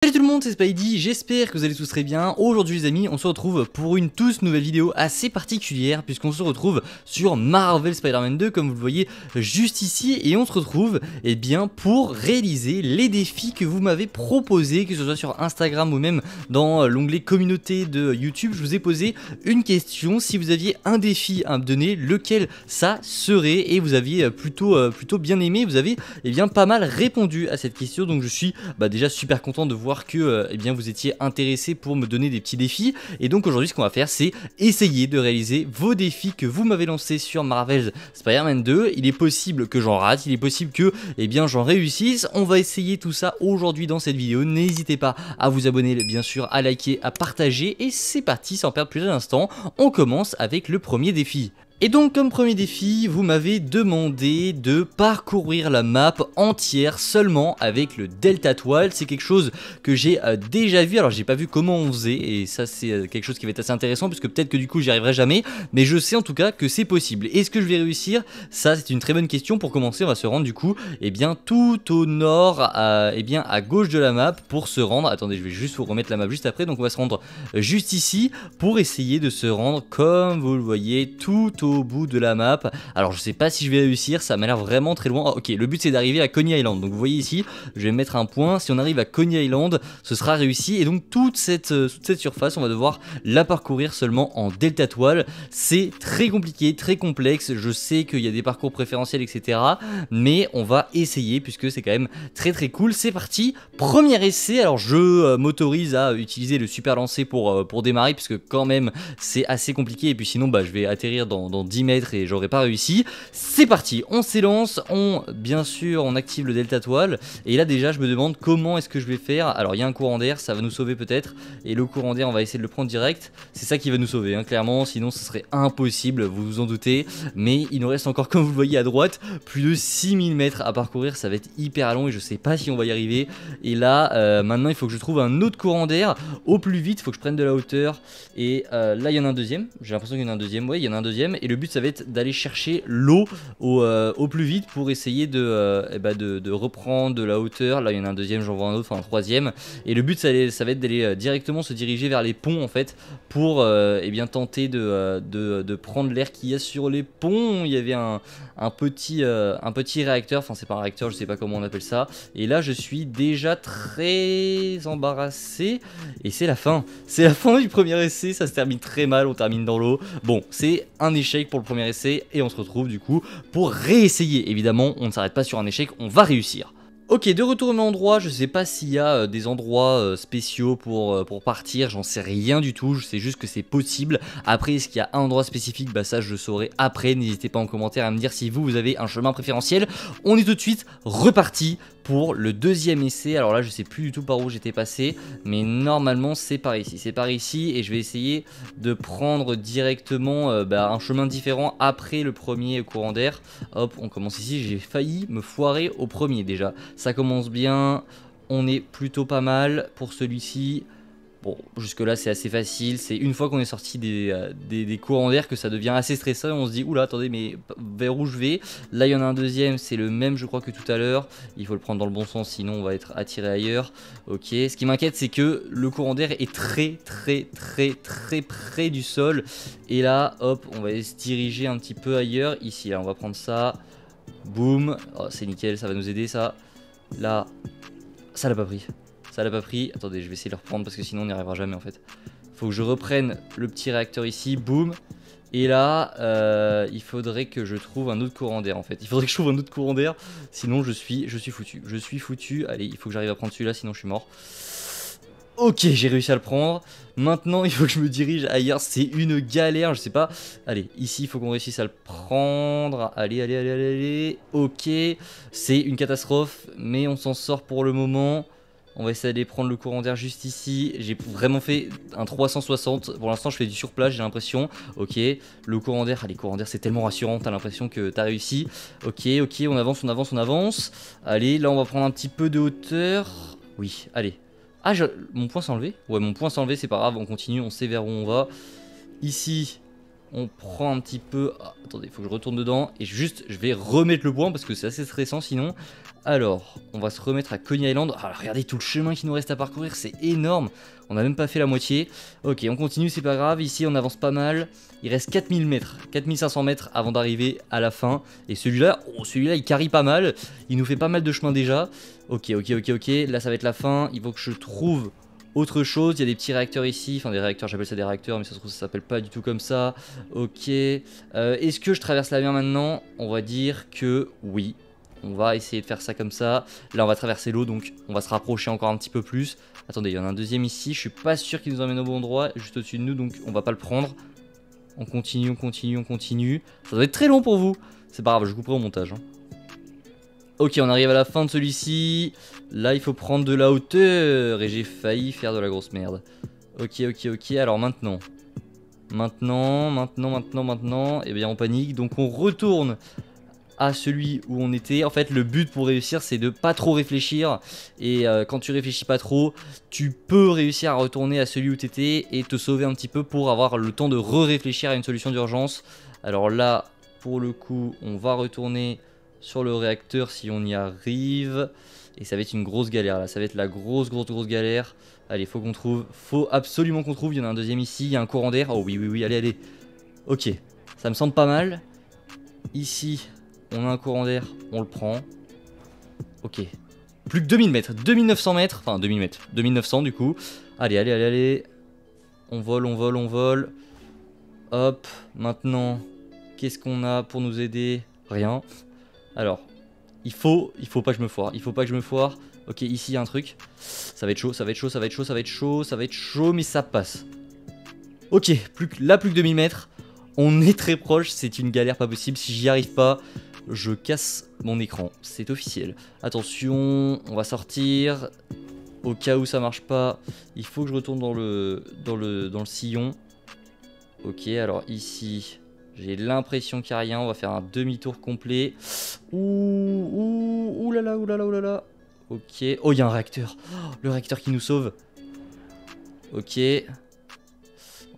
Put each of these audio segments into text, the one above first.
Salut tout le monde, c'est Spidey, j'espère que vous allez tous très bien. Aujourd'hui les amis, on se retrouve pour une toute nouvelle vidéo assez particulière puisqu'on se retrouve sur Marvel Spider-Man 2 comme vous le voyez juste ici, et on se retrouve bien pour réaliser les défis que vous m'avez proposés, que ce soit sur Instagram ou même dans l'onglet communauté de YouTube. Je vous ai posé une question, si vous aviez un défi à me donner, lequel ça serait, et vous aviez plutôt bien aimé, vous avez pas mal répondu à cette question, donc je suis déjà super content de voir que vous étiez intéressé pour me donner des petits défis. Et donc aujourd'hui ce qu'on va faire, c'est essayer de réaliser vos défis que vous m'avez lancés sur Marvel Spider-Man 2. Il est possible que j'en rate, il est possible que j'en réussisse. On va essayer tout ça aujourd'hui dans cette vidéo. N'hésitez pas à vous abonner, bien sûr, à liker, à partager, et c'est parti sans perdre plus d'instant. On commence avec le premier défi. Et donc comme premier défi, vous m'avez demandé de parcourir la map entière seulement avec le Delta Toile. C'est quelque chose que j'ai déjà vu, alors j'ai pas vu comment on faisait, et ça c'est quelque chose qui va être assez intéressant puisque peut-être que du coup j'y arriverai jamais, mais je sais en tout cas que c'est possible. Est-ce que je vais réussir? Ça c'est une très bonne question. Pour commencer, on va se rendre du coup tout au nord, à gauche de la map pour se rendre, attendez je vais juste vous remettre la map juste après, donc on va se rendre juste ici pour essayer de se rendre comme vous le voyez tout au bout de la map. Alors je sais pas si je vais réussir, ça m'a l'air vraiment très loin. Ok, le but c'est d'arriver à Coney Island, donc vous voyez ici je vais mettre un point. Si on arrive à Coney Island, ce sera réussi, et donc toute cette surface on va devoir la parcourir seulement en Delta Toile. C'est très compliqué, très complexe, je sais qu'il y a des parcours préférentiels etc, mais on va essayer puisque c'est quand même très cool. C'est parti, premier essai. Alors je m'autorise à utiliser le super lancer pour démarrer puisque quand même c'est assez compliqué, et puis sinon je vais atterrir dans 10 mètres et j'aurais pas réussi. C'est parti, on s'élance, bien sûr on active le Delta Toile, et là déjà je me demande comment est-ce que je vais faire. Alors il y a un courant d'air, ça va nous sauver peut-être, et le courant d'air on va essayer de le prendre direct, c'est ça qui va nous sauver hein, clairement, sinon ce serait impossible, vous vous en doutez. Mais il nous reste encore, comme vous le voyez à droite, plus de 6000 mètres à parcourir, ça va être hyper long et je sais pas si on va y arriver. Et là maintenant il faut que je trouve un autre courant d'air au plus vite, il faut que je prenne de la hauteur, et là il y en a un deuxième, j'ai l'impression qu'il y en a un deuxième, ouais il y en a un deuxième, et le but ça va être d'aller chercher l'eau au plus vite pour essayer de reprendre de la hauteur. Là il y en a un deuxième, j'en vois un autre, enfin un troisième, et le but ça va être d'aller directement se diriger vers les ponts en fait pour tenter de prendre l'air qu'il y a sur les ponts. Il y avait un petit réacteur, enfin c'est pas un réacteur, je sais pas comment on appelle ça, et là je suis déjà très embarrassé, et c'est la fin du premier essai, ça se termine très mal, on termine dans l'eau. Bon, c'est un échec pour le premier essai, et on se retrouve du coup pour réessayer. Évidemment on ne s'arrête pas sur un échec, on va réussir. Ok, de retour au même endroit, je sais pas s'il y a des endroits spéciaux pour partir, j'en sais rien du tout, je sais juste que c'est possible. Après, est-ce qu'il y a un endroit spécifique? Ça je le saurai après, n'hésitez pas en commentaire à me dire si vous avez un chemin préférentiel. On est tout de suite reparti pour le deuxième essai. Alors là je sais plus du tout par où j'étais passé, mais normalement c'est par ici, et je vais essayer de prendre directement un chemin différent après le premier courant d'air. Hop, on commence ici, j'ai failli me foirer au premier déjà. Ça commence bien, on est plutôt pas mal pour celui-ci. Bon, jusque là c'est assez facile, c'est une fois qu'on est sorti des courants d'air que ça devient assez stressant et on se dit oula attendez mais vers où je vais? Là il y en a un deuxième, c'est le même je crois que tout à l'heure, il faut le prendre dans le bon sens sinon on va être attiré ailleurs. Ok, ce qui m'inquiète c'est que le courant d'air est très près du sol, et là hop on va se diriger un petit peu ailleurs, ici là on va prendre ça, boum, oh, c'est nickel, ça va nous aider ça. Là, ça l'a pas pris. Ça l'a pas pris. Attendez, je vais essayer de le reprendre parce que sinon on n'y arrivera jamais en fait. Faut que je reprenne le petit réacteur ici, boum. Et là, il faudrait que je trouve un autre courant d'air en fait. Il faudrait que je trouve un autre courant d'air, sinon je suis foutu. Je suis foutu. Allez, il faut que j'arrive à prendre celui-là, sinon je suis mort. Ok, j'ai réussi à le prendre. Maintenant, il faut que je me dirige ailleurs. C'est une galère, je sais pas. Allez, ici, il faut qu'on réussisse à le prendre. Allez. Ok, c'est une catastrophe, mais on s'en sort pour le moment. On va essayer d'aller prendre le courant d'air juste ici. J'ai vraiment fait un 360. Pour l'instant, je fais du surplace, j'ai l'impression. Ok, le courant d'air. Allez, courant d'air, c'est tellement rassurant. T'as l'impression que t'as réussi. Ok, on avance. Allez, là, on va prendre un petit peu de hauteur. Oui, allez. Ah, mon point s'est enlevé? Ouais, mon point s'est enlevé, c'est pas grave, on continue, on sait vers où on va. Ici, on prend un petit peu... Ah, attendez, il faut que je retourne dedans. Et juste, je vais remettre le point parce que c'est assez stressant sinon. Alors, on va se remettre à Coney Island. Alors, regardez tout le chemin qui nous reste à parcourir, c'est énorme. On n'a même pas fait la moitié. Ok, on continue, c'est pas grave. Ici, on avance pas mal. Il reste 4000 mètres, 4500 mètres avant d'arriver à la fin. Et celui-là, oh, celui-là, il carry pas mal. Il nous fait pas mal de chemin déjà. Ok. Là, ça va être la fin. Il faut que je trouve autre chose. Il y a des petits réacteurs ici. Enfin, des réacteurs, j'appelle ça des réacteurs, mais ça se trouve, ça s'appelle pas du tout comme ça. Ok. Est-ce que je traverse la mer maintenant? On va dire que oui. On va essayer de faire ça comme ça. Là, on va traverser l'eau, donc on va se rapprocher encore un petit peu plus. Attendez, il y en a un deuxième ici. Je suis pas sûr qu'il nous emmène au bon endroit, juste au-dessus de nous, donc on va pas le prendre. On continue. Ça doit être très long pour vous. C'est pas grave, je couperai au montage. Hein. Ok, on arrive à la fin de celui-ci. Là, il faut prendre de la hauteur. Et j'ai failli faire de la grosse merde. Ok. Alors maintenant. Eh bien, on panique. Donc, on retourne à celui où on était. En fait, le but pour réussir, c'est de pas trop réfléchir. Et quand tu réfléchis pas trop, tu peux réussir à retourner à celui où tu étais et te sauver un petit peu pour avoir le temps de réfléchir à une solution d'urgence. Alors là, pour le coup, on va retourner sur le réacteur si on y arrive. Et ça va être une grosse galère là. Ça va être la grosse galère. Allez, faut qu'on trouve. Faut absolument qu'on trouve. Il y en a un deuxième ici. Il y a un courant d'air. Oh oui, allez. Ok, ça me semble pas mal. Ici, on a un courant d'air, on le prend. Ok. Plus que 2000 mètres, 2900 mètres. Enfin 2000 mètres, 2900 du coup. Allez. On vole. Hop, maintenant, qu'est-ce qu'on a pour nous aider? Rien. Alors, il faut pas que je me foire. Ok, ici il y a un truc. Ça va être chaud, mais ça passe. Ok, plus que 2000 mètres. On est très proche, c'est une galère pas possible. Si j'y arrive pas, je casse mon écran, c'est officiel. Attention, on va sortir. Au cas où ça marche pas, il faut que je retourne dans le sillon. Ok, alors ici, j'ai l'impression qu'il n'y a rien. On va faire un demi-tour complet. Ouh là là. Ok, oh il y a un réacteur. Oh, le réacteur qui nous sauve. Ok.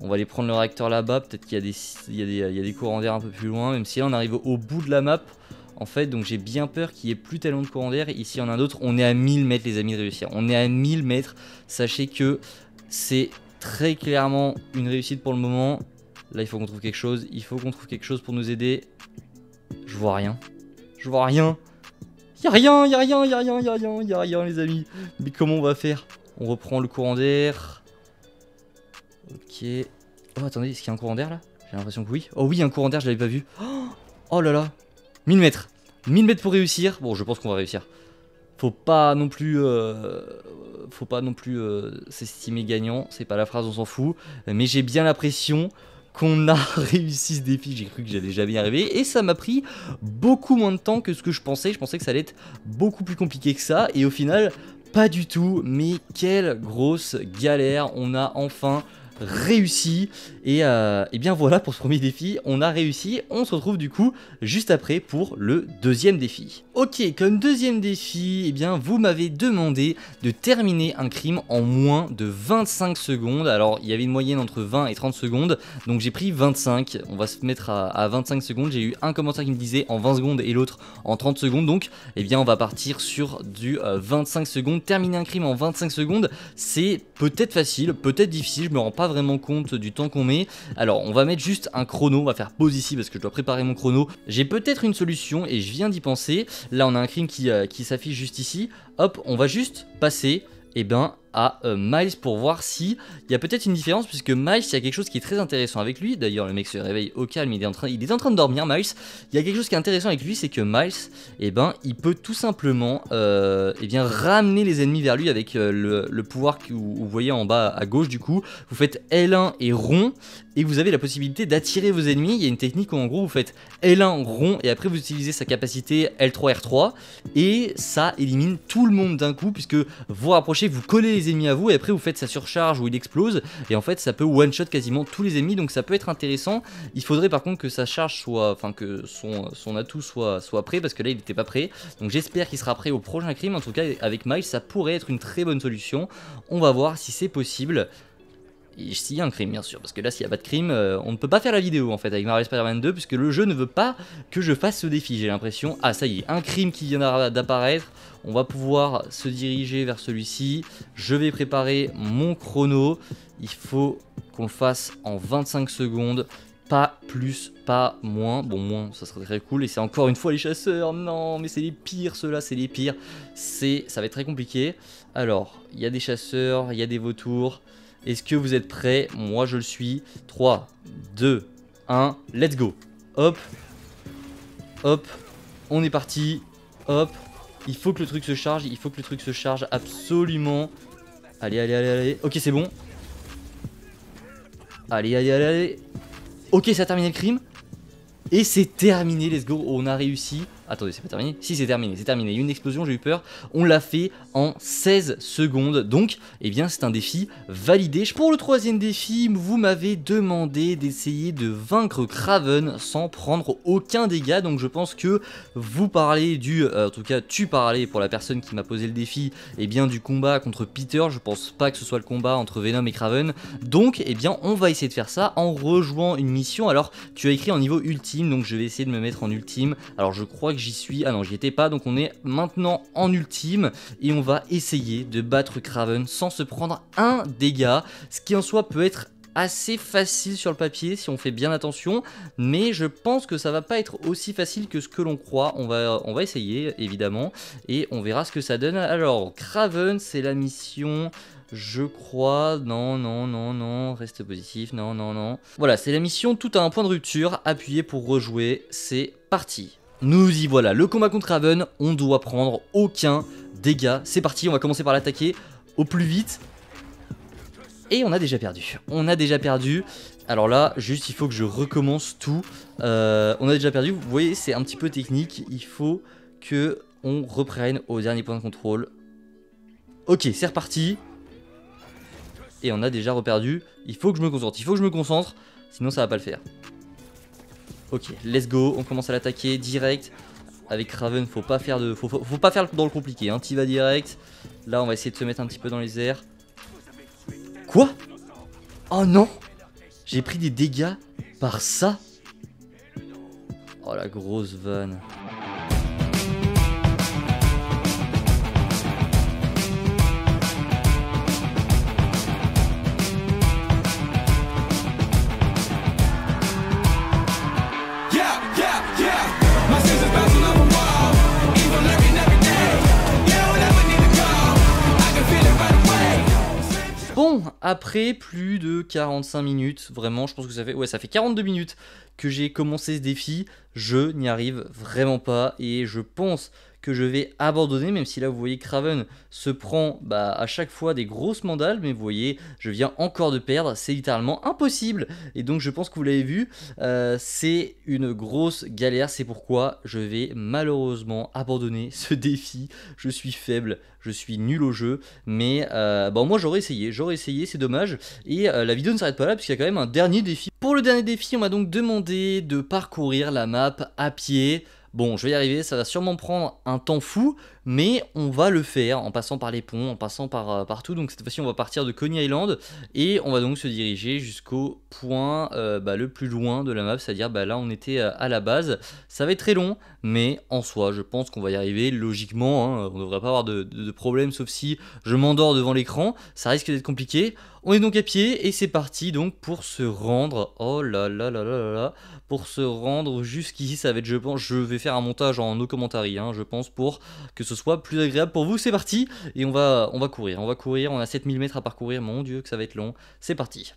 On va aller prendre le réacteur là-bas. Peut-être qu'il y a des courants d'air un peu plus loin. Même si là on arrive au bout de la map. En fait, donc j'ai bien peur qu'il n'y ait plus tellement de courants d'air. Ici, il y en a un autre. On est à 1000 mètres, les amis, de réussir. On est à 1000 mètres. Sachez que c'est très clairement une réussite pour le moment. Là, il faut qu'on trouve quelque chose. Pour nous aider. Je vois rien. Y'a rien, les amis. Mais comment on va faire? On reprend le courant d'air. Ok. Oh, attendez, est-ce qu'il y a un courant d'air là? J'ai l'impression que oui. Oh oui, un courant d'air, je l'avais pas vu. Oh là là. 1000 mètres. 1000 mètres pour réussir. Bon, je pense qu'on va réussir. Faut pas non plus s'estimer gagnant. C'est pas la phrase, on s'en fout. Mais j'ai bien l'impression qu'on a réussi ce défi. J'ai cru que j'allais jamais y arriver. Et ça m'a pris beaucoup moins de temps que ce que je pensais. Je pensais que ça allait être beaucoup plus compliqué que ça. Et au final, pas du tout. Mais quelle grosse galère. On a enfin réussi. Et bien voilà pour ce premier défi, on a réussi. On se retrouve du coup juste après pour le deuxième défi. Ok, comme deuxième défi, eh bien vous m'avez demandé de terminer un crime en moins de 25 secondes. Alors il y avait une moyenne entre 20 et 30 secondes, donc j'ai pris 25. On va se mettre à 25 secondes. J'ai eu un commentaire qui me disait en 20 secondes et l'autre en 30 secondes. Donc eh bien on va partir sur du 25 secondes. Terminer un crime en 25 secondes, c'est peut-être facile, peut-être difficile. Je me rends pas vraiment compte du temps qu'on met. Alors on va mettre juste un chrono, on va faire pause ici parce que je dois préparer mon chrono. J'ai peut-être une solution et je viens d'y penser. Là on a un crime qui s'affiche juste ici. Hop, on va juste passer à Miles pour voir si il y a peut-être une différence, puisque Miles, il y a quelque chose qui est très intéressant avec lui. D'ailleurs le mec se réveille au calme, il est en train de dormir, Miles. Il y a quelque chose qui est intéressant avec lui, c'est que Miles, il peut tout simplement ramener les ennemis vers lui avec le pouvoir que vous voyez en bas à gauche. Du coup vous faites L1 et rond et vous avez la possibilité d'attirer vos ennemis. Il y a une technique où en gros vous faites L1 rond et après vous utilisez sa capacité L3 R3 et ça élimine tout le monde d'un coup, puisque vous rapprochez, vous collez les ennemis à vous et après vous faites sa surcharge où il explose et en fait ça peut one shot quasiment tous les ennemis, donc ça peut être intéressant. Il faudrait par contre que sa charge soit, enfin que son atout soit prêt, parce que là il n'était pas prêt, donc j'espère qu'il sera prêt au prochain crime. En tout cas avec Miles ça pourrait être une très bonne solution. On va voir si c'est possible. Et s'il y a un crime, bien sûr, parce que là, s'il n'y a pas de crime, on ne peut pas faire la vidéo en fait avec Marvel Spider-Man 2, puisque le jeu ne veut pas que je fasse ce défi, j'ai l'impression. Ah, ça y est, un crime qui vient d'apparaître. On va pouvoir se diriger vers celui-ci. Je vais préparer mon chrono. Il faut qu'on le fasse en 25 secondes. Pas plus, pas moins. Bon, moins, ça serait très cool. Et c'est encore une fois les chasseurs. Non, mais c'est les pires, ceux-là, c'est les pires. Ça va être très compliqué. Alors, il y a des chasseurs, il y a des vautours. Est-ce que vous êtes prêts? Moi, je le suis. 3, 2, 1, let's go. Hop. Hop. On est parti. Hop. Il faut que le truc se charge. Il faut que le truc se charge absolument. Allez, allez, allez, allez. Ok, c'est bon. Allez, allez, allez, allez. Ok, ça a terminé le crime. Et c'est terminé, let's go, on a réussi. Attendez, c'est pas terminé? Si, c'est terminé, c'est terminé. Il y a eu une explosion, j'ai eu peur. On l'a fait en 16 secondes. Donc, eh bien, c'est un défi validé. Pour le troisième défi, vous m'avez demandé d'essayer de vaincre Kraven sans prendre aucun dégât. Donc, je pense que vous parlez en tout cas, tu parlais pour la personne qui m'a posé le défi, eh bien, du combat contre Peter. Je pense pas que ce soit le combat entre Venom et Kraven. Donc, eh bien, on va essayer de faire ça en rejouant une mission. Alors, tu as écrit en niveau ultime, donc je vais essayer de me mettre en ultime. Alors, je crois que j'y suis. Ah non, j'y étais pas. Donc, on est maintenant en ultime et on va essayer de battre Kraven sans se prendre un dégât. Ce qui en soi peut être assez facile sur le papier si on fait bien attention, mais je pense que ça va pas être aussi facile que ce que l'on croit. On va essayer évidemment et on verra ce que ça donne. Alors, Kraven, c'est la mission. Je crois, non, non, non, non, reste positif, non, non, non. Voilà, c'est la mission, tout à un point de rupture, appuyez pour rejouer, c'est parti. Nous y voilà, le combat contre Kraven, on doit prendre aucun dégât. C'est parti, on va commencer par l'attaquer au plus vite. Et on a déjà perdu, Alors là, juste il faut que je recommence tout. On a déjà perdu, vous voyez, c'est un petit peu technique. Il faut que on reprenne au dernier point de contrôle. Ok, c'est reparti. Et on a déjà reperdu. Il faut que je me concentre, sinon ça va pas le faire. Ok, let's go, on commence à l'attaquer direct. Avec Kraven, faut pas faire dans le compliqué, hein. T'y vas direct. Là, on va essayer de se mettre un petit peu dans les airs. Quoi? Oh non! J'ai pris des dégâts par ça? Oh la grosse vanne. Bon, après plus de 45 minutes, vraiment, je pense que ça fait 42 minutes que j'ai commencé ce défi. Je n'y arrive vraiment pas et je pense que je vais abandonner, même si là vous voyez Kraven se prend à chaque fois des grosses mandales, mais vous voyez, je viens encore de perdre, c'est littéralement impossible. Et donc je pense que vous l'avez vu, c'est une grosse galère, c'est pourquoi je vais malheureusement abandonner ce défi. Je suis faible, je suis nul au jeu, mais bon, moi j'aurais essayé, c'est dommage. Et la vidéo ne s'arrête pas là, puisqu'il y a quand même un dernier défi. Pour le dernier défi, on m'a donc demandé de parcourir la map à pied. Bon, je vais y arriver, ça va sûrement prendre un temps fou, mais on va le faire en passant par les ponts, en passant partout. Donc cette fois-ci, on va partir de Coney Island et on va donc se diriger jusqu'au point le plus loin de la map, c'est-à-dire là on était à la base. Ça va être très long, mais en soi, je pense qu'on va y arriver logiquement, hein. On ne devrait pas avoir de problème, sauf si je m'endors devant l'écran. Ça risque d'être compliqué. On est donc à pied et c'est parti donc pour se rendre, oh là là là là là là, pour se rendre jusqu'ici. Ça va être, je pense, je vais faire un montage en no commentary, hein, je pense, pour que ce soit plus agréable pour vous. C'est parti et on va courir, on a 7000 mètres à parcourir, mon dieu que ça va être long, c'est parti.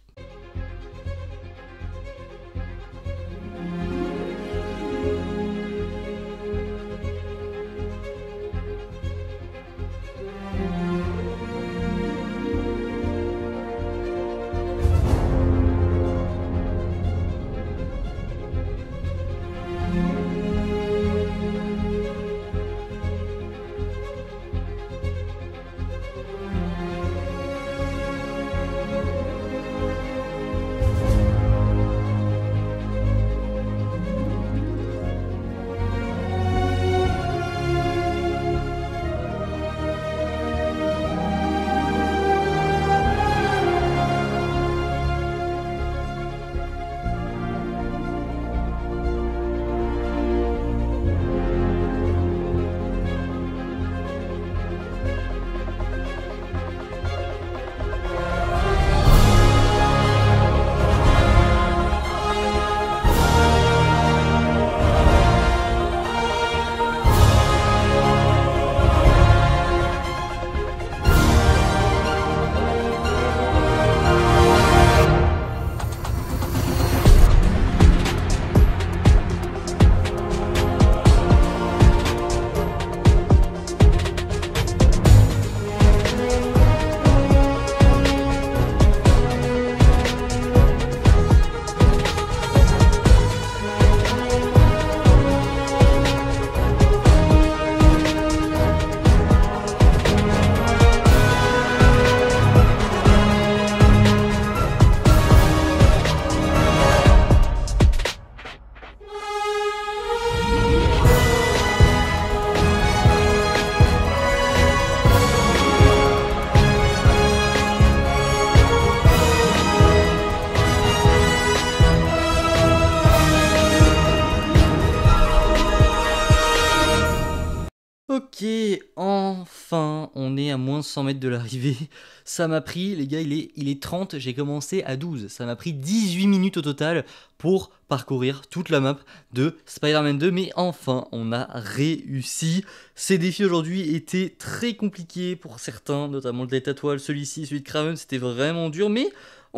Ok, enfin, on est à moins de 100 mètres de l'arrivée. Ça m'a pris, les gars, il est 30, j'ai commencé à 12. Ça m'a pris 18 minutes au total pour parcourir toute la map de Spider-Man 2. Mais enfin, on a réussi. Ces défis aujourd'hui étaient très compliqués pour certains, notamment le de l'étoile, celui-ci, celui de Craven, c'était vraiment dur. Mais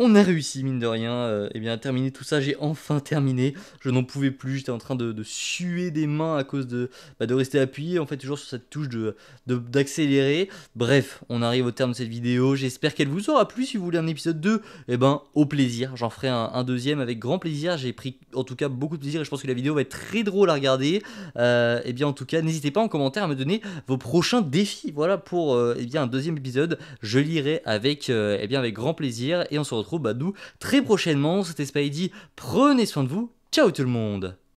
on a réussi, mine de rien, eh bien, à terminer tout ça. J'ai enfin terminé. Je n'en pouvais plus, j'étais en train de suer des mains à cause de rester appuyé, en fait, toujours sur cette touche d'accélérer. Bref, on arrive au terme de cette vidéo. J'espère qu'elle vous aura plu. Si vous voulez un épisode 2, eh ben, au plaisir. J'en ferai un deuxième avec grand plaisir. J'ai pris, en tout cas, beaucoup de plaisir et je pense que la vidéo va être très drôle à regarder. Eh bien, en tout cas, n'hésitez pas en commentaire à me donner vos prochains défis. Voilà pour eh bien, un deuxième épisode. Je lirai avec, eh bien, avec grand plaisir et on se retrouve nous très prochainement. C'était Spidey. Prenez soin de vous. Ciao tout le monde.